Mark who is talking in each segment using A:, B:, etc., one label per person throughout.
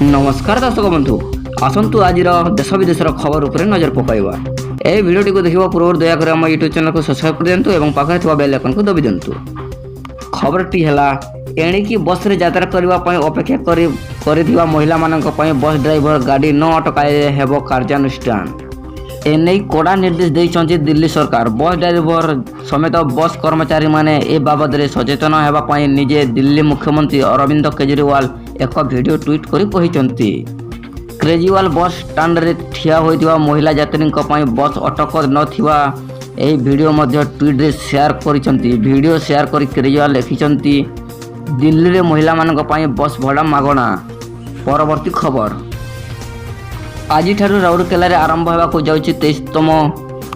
A: नमस्कार दर्शक बंधु आसतु आज देश विदेश खबर उपर नजर पकाइबा। यह भिडियो को देखा पूर्व दयाक आम यूट्यूब चैनल को सब्सक्राइब कर दिंतु और पाखे बेल आइकन को दबी दिंतु। खबरटी है एणिकी बस रे यात्रा करने अपेक्षा कर महिला बस ड्राइवर गाड़ी न अटकाइले हेब कार्यानुष्ठान। एने कड़ा निर्देश देइछन्ति दिल्ली सरकार। बस ड्राइवर समेत बस कर्मचारी माने ए बाबद रे सचेतन हेबा निजे दिल्ली मुख्यमंत्री अरविंद केजरीवाल एक वीडियो ट्वीट करी कहिसन्ति। केजरीवाल बस स्टैंड रे ठिया होइतिबा महिला यात्री बस अटक नथिबा एही वीडियो मध्य ट्वीट रे शेयर करिसन्ति। वीडियो शेयर करी केजरीवाल लिखिसन्ति दिल्ली रे महिला मानक पई बस भड़ा मागणा। परवर्ती खबर आज राउरकेला आरंभ होगा जाऊँगी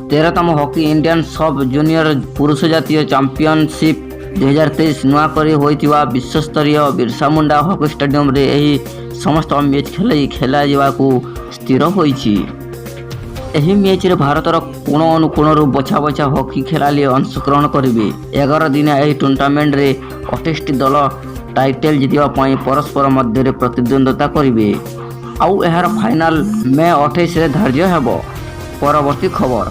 A: 13तम हॉकी इंडियन सब जूनियर पुरुष जातीय चैंपियनशिप 2023 नुआकरी होइतिबा विश्वस्तरीय बिरसा मुंडा हॉकी स्टेडियम रे एही समस्त मैच खेला जावाकू स्थिर होइछि। एही मैच रे भारतर कोण अनुकोणरू बछा बछा हॉकी खेलाली अंशग्रहण करिवे। 11 दिन एही टूर्नामेंट रे 28 दल टाइटल जितिबा पई परस्पर मध्य रे प्रतिद्वंद्विता करिवे। आउ एहार फाइनाल मे 28 रे धार्य हेब। परवर्ती खबर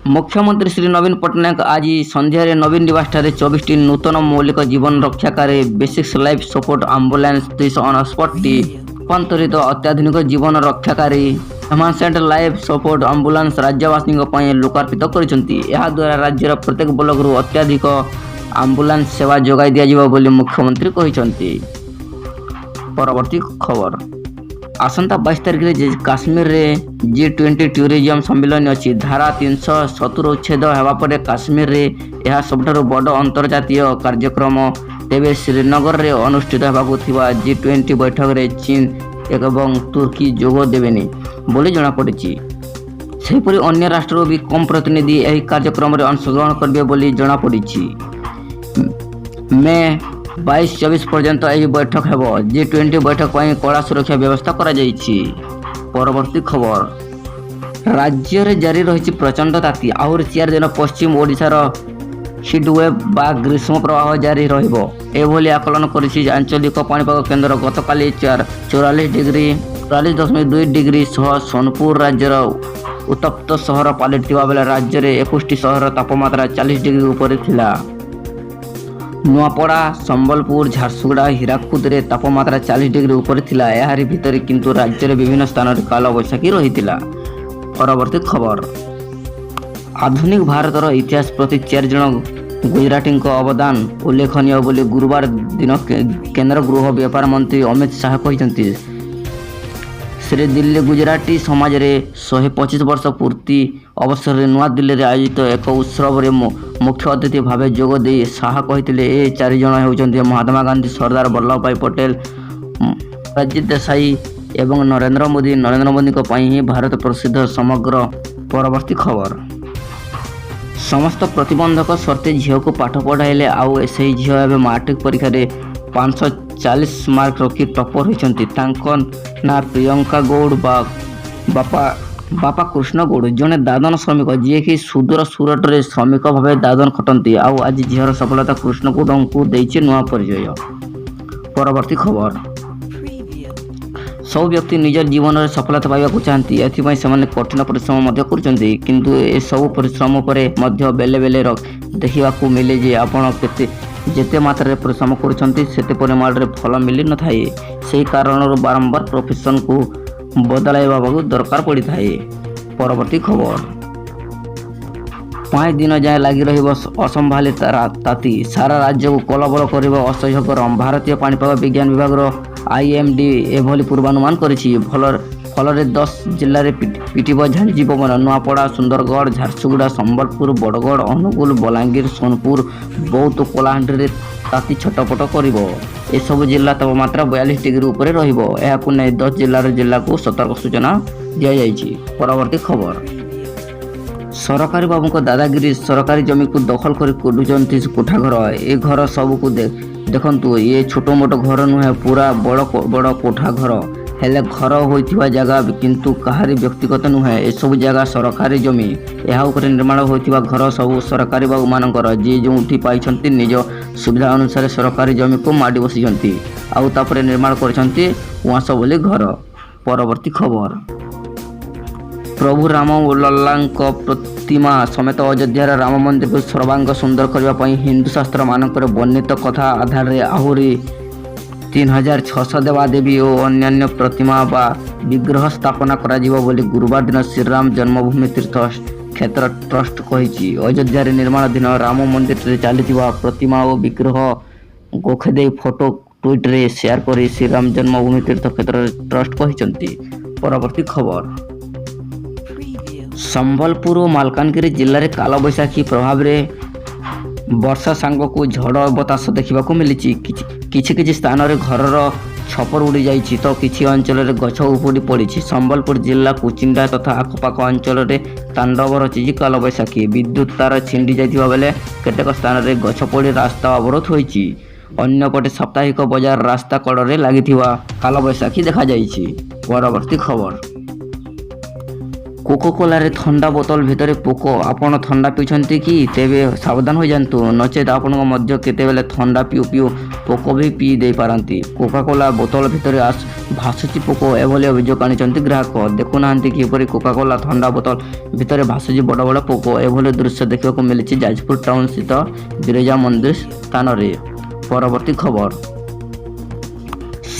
A: मुख्यमंत्री श्री नवीन पट्टनायक आज संध्यारे नवीन निवास 24 नूतन मौलिक जीवन रक्षाकारी बेसिक्स लाइफ सपोर्ट आम्बुलांस 369 रूपांतरित अत्याधुनिक जीवन रक्षाकारी एमांसेंट लाइफ सपोर्ट आम्बुलांस राज्यवासी लोकार्पित करिसेंति। एहा द्वारा राज्यर प्रत्येक ब्लॉक रु अत्याधिक आम्बुलांस सेवा जोगाई दिया बोली मुख्यमंत्री कहिसेंति। परवर्ती खबर आसंता 22 तारिख में काश्मीर रे G20 टूरिज्म सम्मेलन अच्छी। धारा 370 उच्छेद होगा पर काश्मीर रे यह सबुठारु बड़ अंतर्जातीय कार्यक्रम। तेबे श्रीनगर रे अनुष्ठित होगा G20 बैठक रे चीन एवं तुर्की जोग देवेनी बोली जनापड़ी। सेहीपरि अन्य राष्ट्र भी कम प्रतिनिधि यह कार्यक्रम रे अंशग्रहण करेंगे बोली जनापड़ी। मे 22-24 पर्यंत यह बैठक हेब। G20 बैठक पर कड़ा सुरक्षा व्यवस्था करा जाइछि। परवर्ती खबर राज्य रे जारी रही प्रचंड ताती। आहुरी 4 दिन पश्चिम ओडिशार हिटवेव बा ग्रीष्म प्रवाह जारी रहिबो एभली आकलन करिछि आंचलिक पाणीपाग केन्द्र। गतकाली 44.2 डिग्री सह सोनपुर राज्यर उत्तप्त सहर पलटिथिबा बेले राज्य रे 21 सहर तापमात्रा 40 डिग्री ऊपर थिला। नुआपड़ा संबलपुर झारसुगुड़ा हीराकुद रे तापमात्रा 40 डिग्री ऊपर थिला। याहारी भितर किंतु राज्य रे विभिन्न स्थान रे काल बैशाखी रहितिला। परवर्ती खबर आधुनिक भारतर इतिहास प्रति 4 जन गुजराती अवदान उल्लेखनीय बोली गुरुवार दिन केंद्र गृह व्यापार मंत्री अमित शाह कहिसंति। श्री दिल्ली गुजराती समाज रे 125 वर्ष पूर्ति अवसर में नवा दिल्ली रे आयोजित एक उत्सव रे मुख्य अतिथि भाव जोग दे शाह कहते ए 4 जन होउचंती महात्मा गांधी, सरदार वल्लभ भाई पटेल, अजित देसाई एवं नरेंद्र मोदी को पई ही भारत प्रसिद्ध समग्र। परवर्ती खबर समस्त प्रतिबंधक सर्ते झील को पाठ पढ़ाइले आउ से झील एवं मैट्रिक परीक्षा रे 540 मार्क रखी टपर होइचंती। तांको ना प्रियंका गौड़ बापा कृष्ण गौड़ जड़े दादन श्रमिक जी कि सुदूर सूरत रे श्रमिक भाव दादन खटंती। आउ आज झीर सफलता कृष्ण गौड़ को देइछे नुआ परिचय। परवर्ती खबर सब व्यक्ति निजर जीवन में सफलता पाइबा चाहती एथिपाई से कठिन परिश्रम करते किंतु ए सब परिश्रम पर बेले बेले देखा मिले जे आपण जेते मात्रा परिश्रम करते परिमाण रे फल मिली न थाए। से कारण बारंबार प्रोफेशन को बदलाइबा दरकार पड़ी थाए। परवर्ती खबर 5 दिन जाए लगी असंभाली ताती सारा राज्य को कलबल कर असह्य गरम। भारतीय पाणीपाग विज्ञान विभाग IMD एभली पूर्वानुमान करिछि। फल 10 जिले में पिटिब झाड़ी पवन। नुआपड़ा, सुंदरगढ़, झारसुगुड़ा, संबलपुर, बड़गड़, अनुगुल, बलांगीर, सोनपुर, बौद्ध, कलाहांडी रे ताती छटपट करिवो। ए सब जिला तापमात्रा 42 डिग्री ऊपर रहिबो। एहाकु नै 10 जिला को सतर्क सूचना दिया जाइछि। परवर्ती खबर सरकारी बाबू को दादागिरी सरकारी जमी को दखल कर कोठाघर। ए घर सबको देखंतु ये छोट मोट घर नुहे पूरा बड़ कोठाघर। ହେଲେ ଘର ହୋଇଥିବା ଜାଗା କିନ୍ତୁ କାହାରି ବ୍ୟକ୍ତିଗତ ନୁହେଁ। ଏସବୁ ଜାଗା ସରକାରୀ ଜମି। ଏହା ଉପରେ ନିର୍ମାଣ ହୋଇଥିବା ଘର ସବୁ ସରକାରୀ ବାବୁମାନଙ୍କର। ଯିଏ ଯେଉଁଠି ପାଇଛନ୍ତି ନିଜ ସୁବିଧା ଅନୁସାରେ ସରକାରୀ ଜମିକୁ ମାଡ଼ି ବସିଛନ୍ତି, ଆଉ ତାପରେ ନିର୍ମାଣ କରିଛନ୍ତି ଉଆସ ବୋଲି ଘର। ପରବର୍ତ୍ତୀ ଖବର। ପ୍ରଭୁ ରାମଲଲ୍ଲାଙ୍କ ପ୍ରତିମା ସମେତ ଅଯୋଧ୍ୟାର ରାମ ମନ୍ଦିରକୁ ସର୍ବାଙ୍ଗ ସୁନ୍ଦର କରିବା ପାଇଁ ହିନ୍ଦୁ ଶାସ୍ତ୍ରମାନଙ୍କରେ ବର୍ଣ୍ଣିତ କଥା ଆଧାରରେ ଆହୁରି 3600 ଦେବାଦେବୀ ଓ ଅନ୍ୟାନ୍ୟ ପ୍ରତିମା ବା ବିଗ୍ରହ ସ୍ଥାପନା କରାଯିବ ବୋଲି ଗୁରୁବାର ଦିନ ଶ୍ରୀରାମ ଜନ୍ମଭୂମି ତୀର୍ଥ କ୍ଷେତ୍ର ଟ୍ରଷ୍ଟ କହିଛି। ଅଯୋଧ୍ୟାରେ ନିର୍ମାଣାଧୀନ ରାମ ମନ୍ଦିରରେ ଚାଲିଥିବା ପ୍ରତିମା ଓ ବିଗ୍ରହକୁ ଖେଦେଇ ଫଟୋ ଟ୍ୱିଟରରେ ସେୟାର କରି ଶ୍ରୀରାମ ଜନ୍ମଭୂମି ତୀର୍ଥ କ୍ଷେତ୍ର ଟ୍ରଷ୍ଟ କହିଛନ୍ତି। ପରବର୍ତ୍ତୀ ଖବର। ସମ୍ବଲପୁର ଓ ମାଲକାନଗିରି ଜିଲ୍ଲାରେ କାଳବୈଶାଖୀ ପ୍ରଭାବରେ ବର୍ଷା ସାଙ୍ଗକୁ ଝଡ଼ ବତାସ ଦେଖିବାକୁ ମିଳିଛି। କିଛି କିଛି ସ୍ଥାନରେ ଘରର ଛପର ଉଡ଼ି ଯାଇଛି ତ କିଛି ଅଞ୍ଚଳରେ ଗଛ ଉପୁଡ଼ି ପଡ଼ିଛି। ସମ୍ବଲପୁର ଜିଲ୍ଲା କୁଚିଣ୍ଡା ତଥା ଆଖପାଖ ଅଞ୍ଚଳରେ ତାଣ୍ଡବ ରଚିଛି କାଳବୈଶାଖୀ। ବିଦ୍ୟୁତ ତାର ଛିଣ୍ଡି ଯାଇଥିବା ବେଳେ କେତେକ ସ୍ଥାନରେ ଗଛ ପଡ଼ି ରାସ୍ତା ଅବରୋଧ ହୋଇଛି। ଅନ୍ୟପଟେ ସାପ୍ତାହିକ ବଜାର ରାସ୍ତା କଡ଼ରେ ଲାଗିଥିବା କାଳବୈଶାଖୀ ଦେଖାଯାଇଛି। ପରବର୍ତ୍ତୀ ଖବର। କୋକାକୋଲାରେ ଥଣ୍ଡା ବୋତଲ ଭିତରେ ପୋକ। ଆପଣ ଥଣ୍ଡା ପିଉଛନ୍ତି କି? ତେବେ ସାବଧାନ ହୋଇଯାନ୍ତୁ, ନଚେତ ଆପଣଙ୍କ ମଧ୍ୟ କେତେବେଳେ ଥଣ୍ଡା ପିଉ ପିଉ ପୋକ ବି ପିଇ ଦେଇପାରନ୍ତି। କୋକାକୋଲା ବୋତଲ ଭିତରେ ଭାସୁଛି ପୋକ, ଏଭଳି ଅଭିଯୋଗ ଆଣିଛନ୍ତି ଗ୍ରାହକ। ଦେଖୁନାହାନ୍ତି କିପରି କୋକାକୋଲା ଥଣ୍ଡା ବୋତଲ ଭିତରେ ଭାସୁଛି ବଡ଼ ବଡ଼ ପୋକ। ଏଭଳି ଦୃଶ୍ୟ ଦେଖିବାକୁ ମିଳିଛି ଯାଜପୁର ଟାଉନ ସ୍ଥିତ ବିରଜା ମନ୍ଦିର ସ୍ଥାନରେ। ପରବର୍ତ୍ତୀ ଖବର।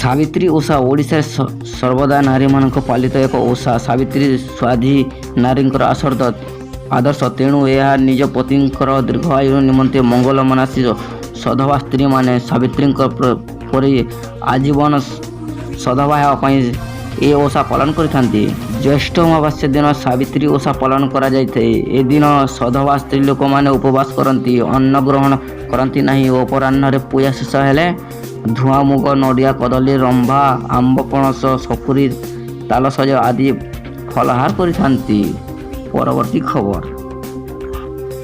A: ସାବିତ୍ରୀ ଓଷା ଓଡ଼ିଶାରେ ସର୍ବଦା ନାରୀମାନଙ୍କ ପାଳିତ ଏକ ଓଷା। ସାବିତ୍ରୀ ସ୍ୱାଧୀ ନାରୀଙ୍କର ଆଦର୍ଶ, ତେଣୁ ଏହା ନିଜ ପତିଙ୍କର ଦୀର୍ଘ ଆୟୁ ନିମନ୍ତେ ମଙ୍ଗଳ ମନାସୀ ସଧବା ସ୍ତ୍ରୀମାନେ ସାବିତ୍ରୀଙ୍କ ପରି ଆଜୀବନ ସଧବା ହେବା ପାଇଁ ଏ ଓଷା ପାଳନ କରିଥାନ୍ତି। ଜ୍ୟେଷ୍ଠ ଅମାବାସ୍ୟା ଦିନ ସାବିତ୍ରୀ ଓଷା ପାଳନ କରାଯାଇଥାଏ। ଏଦିନ ସଧବା ସ୍ତ୍ରୀ ଲୋକମାନେ ଉପବାସ କରନ୍ତି, ଅନ୍ନ ଗ୍ରହଣ କରନ୍ତି ନାହିଁ ଓ ଅପରାହ୍ନରେ ପୂଜା ଶେଷ ହେଲେ ଧୂଆଁ ମୁଗ, ନଡ଼ିଆ, କଦଳୀ, ରମ୍ଭା, ଆମ୍ବ, ପଣସ, ସପୁରୀ, ତାଲସଜ ଆଦି ଫଳାହାର କରିଥାନ୍ତି। ପରବର୍ତ୍ତୀ ଖବର।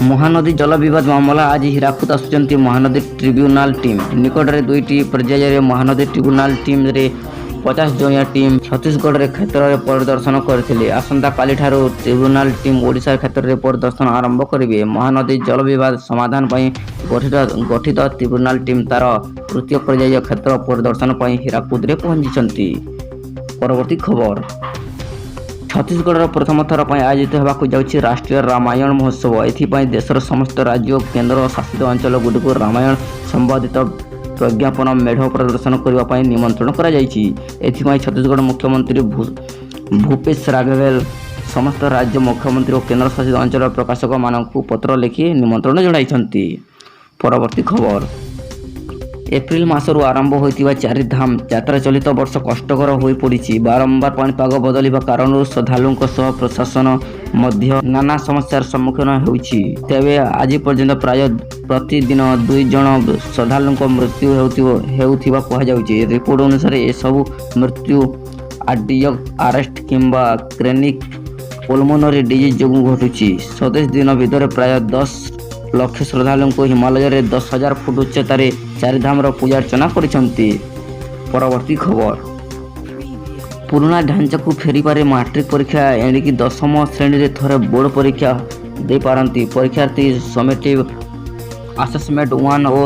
A: ମହାନଦୀ ଜଳ ବିବାଦ ମାମଲା। ଆଜି ହୀରାକୁଦ ଆସୁଛନ୍ତି ମହାନଦୀ ଟ୍ରିବ୍ୟୁନାଲ ଟିମ୍। ନିକଟରେ 2ଟି ପର୍ଯ୍ୟାୟରେ ମହାନଦୀ ଟ୍ରିବ୍ୟୁନାଲ ଟିମ୍ରେ 50 ଜଣିଆ ଟିମ୍ ଛତିଶଗଡ଼ରେ କ୍ଷେତ୍ରରେ ପରିଦର୍ଶନ କରିଥିଲେ। ଆସନ୍ତାକାଲିଠାରୁ ଟ୍ରିବ୍ୟୁନାଲ ଟିମ୍ ଓଡ଼ିଶା କ୍ଷେତ୍ରରେ ପରିଦର୍ଶନ ଆରମ୍ଭ କରିବେ। ମହାନଦୀ ଜଳ ବିବାଦ ସମାଧାନ ପାଇଁ ଗଠିତ ଟ୍ରିବ୍ୟୁନାଲ ଟିମ୍ ତାର ତୃତୀୟ ପର୍ଯ୍ୟାୟ କ୍ଷେତ୍ର ପରିଦର୍ଶନ ପାଇଁ ହୀରାକୁଦରେ ପହଞ୍ଚିଛନ୍ତି। ପରବର୍ତ୍ତୀ ଖବର। ଛତିଶଗଡ଼ର ପ୍ରଥମ ଥର ପାଇଁ ଆୟୋଜିତ ହେବାକୁ ଯାଉଛି ରାଷ୍ଟ୍ରୀୟ ରାମାୟଣ ମହୋତ୍ସବ। ଏଥିପାଇଁ ଦେଶର ସମସ୍ତ ରାଜ୍ୟ ଓ କେନ୍ଦ୍ର ଶାସିତ ଅଞ୍ଚଳଗୁଡ଼ିକୁ ରାମାୟଣ ସମ୍ବନ୍ଧିତ ପ୍ରଜ୍ଞାପନ ମେଢ଼ ପ୍ରଦର୍ଶନ କରିବା ପାଇଁ ନିମନ୍ତ୍ରଣ କରାଯାଇଛି। ଏଥିପାଇଁ ଛତିଶଗଡ଼ ମୁଖ୍ୟମନ୍ତ୍ରୀ ଭୂପେଶ ରାଘବେଲ ସମସ୍ତ ରାଜ୍ୟ ମୁଖ୍ୟମନ୍ତ୍ରୀ ଓ କେନ୍ଦ୍ରଶାସିତ ଅଞ୍ଚଳର ପ୍ରଶାସକମାନଙ୍କୁ ପତ୍ର ଲେଖି ନିମନ୍ତ୍ରଣ ଜଣାଇଛନ୍ତି। ପରବର୍ତ୍ତୀ ଖବର। ଏପ୍ରିଲ ମାସରୁ ଆରମ୍ଭ ହୋଇଥିବା ଚାରିଧାମ ଯାତ୍ରା ଚଳିତ ବର୍ଷ କଷ୍ଟକର ହୋଇପଡ଼ିଛି। ବାରମ୍ବାର ପାଣିପାଗ ବଦଳିବା କାରଣରୁ ଶ୍ରଦ୍ଧାଳୁଙ୍କ ସହ ପ୍ରଶାସନ ମଧ୍ୟ ନାନା ସମସ୍ୟାର ସମ୍ମୁଖୀନ ହେଉଛି। ତେବେ ଆଜି ପର୍ଯ୍ୟନ୍ତ ପ୍ରାୟ ପ୍ରତିଦିନ 2 ଜଣ ଶ୍ରଦ୍ଧାଳୁଙ୍କ ମୃତ୍ୟୁ ହେଉଥିବା କୁହାଯାଉଛି। ରିପୋର୍ଟ ଅନୁସାରେ ଏସବୁ ମୃତ୍ୟୁ କାର୍ଡ଼ିଆକ୍ ଆରେଷ୍ଟ କିମ୍ବା କ୍ରନିକ୍ ପଲ୍ମୋନାରୀ ଡିଜିଜ୍ ଯୋଗୁଁ ଘଟୁଛି। 27 ଦିନ ଭିତରେ ପ୍ରାୟ 10 ଲକ୍ଷ ଶ୍ରଦ୍ଧାଳୁଙ୍କୁ ହିମାଳୟରେ 10,000 ଫୁଟ ଉଚ୍ଚତାରେ ଚାରିଧାମର ପୂଜାର୍ଚ୍ଚନା କରିଛନ୍ତି। ପରବର୍ତ୍ତୀ ଖବର। ପୁରୁଣା ଢାଞ୍ଚାକୁ ଫେରିପାରେ ମାଟ୍ରିକ ପରୀକ୍ଷା। ଏଣିକି 10ମ ଶ୍ରେଣୀରେ ଥରେ ବୋର୍ଡ଼ ପରୀକ୍ଷା ଦେଇପାରନ୍ତି ପରୀକ୍ଷାର୍ଥୀ। ସମେଟିଭ୍ ଆସେସମେଣ୍ଟ 1 ଓ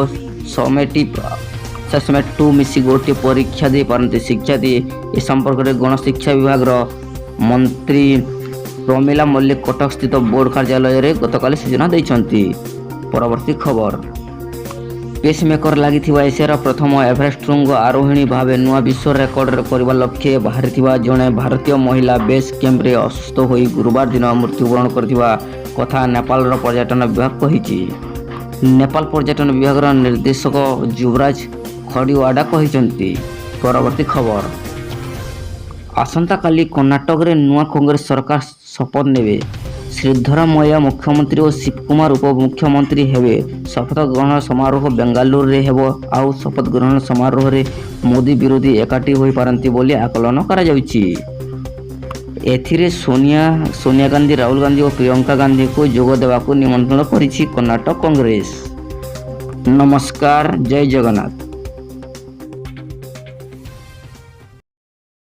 A: ସମେଟିଭ୍ ଆସେସମେଣ୍ଟ 2 ମିଶି ଗୋଟିଏ ପରୀକ୍ଷା ଦେଇପାରନ୍ତି ଶିକ୍ଷାର୍ଥୀ। ଏ ସମ୍ପର୍କରେ ଗଣଶିକ୍ଷା ବିଭାଗର ମନ୍ତ୍ରୀ ପ୍ରମିଳା ମଲ୍ଲିକ କଟକ ସ୍ଥିତ ବୋର୍ଡ଼ କାର୍ଯ୍ୟାଳୟରେ ଗତକାଲି ସୂଚନା ଦେଇଛନ୍ତି। ପରବର୍ତ୍ତୀ ଖବର। ପେସମେକର ଲାଗିଥିବା ଏସିଆର ପ୍ରଥମ ଏଭରେଷ୍ଟ ଶୃଙ୍ଗ ଆରୋହିଣୀ ଭାବେ ନୂଆ ବିଶ୍ୱ ରେକର୍ଡ କରିବା ଲକ୍ଷ୍ୟରେ ବାହାରିଥିବା ଜଣେ ଭାରତୀୟ ମହିଳା ବେସ୍ କ୍ୟାମ୍ପରେ ଅସୁସ୍ଥ ହୋଇ ଗୁରୁବାର ଦିନ ମୃତ୍ୟୁବରଣ କରିଥିବା କଥା ନେପାଳର ପର୍ଯ୍ୟଟନ ବିଭାଗ କହିଛି। ନେପାଳ ପର୍ଯ୍ୟଟନ ବିଭାଗର ନିର୍ଦ୍ଦେଶକ ଯୁବରାଜ ଖଡ଼ିୱାଡା କହିଛନ୍ତି। ପରବର୍ତ୍ତୀ ଖବର। ଆସନ୍ତାକାଲି କର୍ଣ୍ଣାଟକରେ ନୂଆ କଂଗ୍ରେସ ସରକାର ଶପଥ ନେବେ। ସିଦ୍ଧରାମಯ್ୟା ମୁଖ୍ୟମନ୍ତ୍ରୀ ଓ ଶିବକୁମାର ଉପମୁଖ୍ୟମନ୍ତ୍ରୀ ହେବେ। ଶପଥ ଗ୍ରହଣ ସମାରୋହ ବେଙ୍ଗାଲୁରୁରେ ହେବ। ଆଉ ଶପଥ ଗ୍ରହଣ ସମାରୋହରେ ମୋଦି ବିରୋଧୀ ଏକାଠି ହୋଇପାରନ୍ତି ବୋଲି ଆକଳନ କରାଯାଉଛି। ଏଥିରେ ସୋନିଆ ଗାନ୍ଧୀ, ରାହୁଲ ଗାନ୍ଧୀ ଓ ପ୍ରିୟଙ୍କା ଗାନ୍ଧୀଙ୍କୁ ଯୋଗ ଦେବାକୁ ନିମନ୍ତ୍ରଣ କରିଛି କର୍ଣ୍ଣାଟକ କଂଗ୍ରେସ। ନମସ୍କାର, ଜୟ ଜଗନ୍ନାଥ।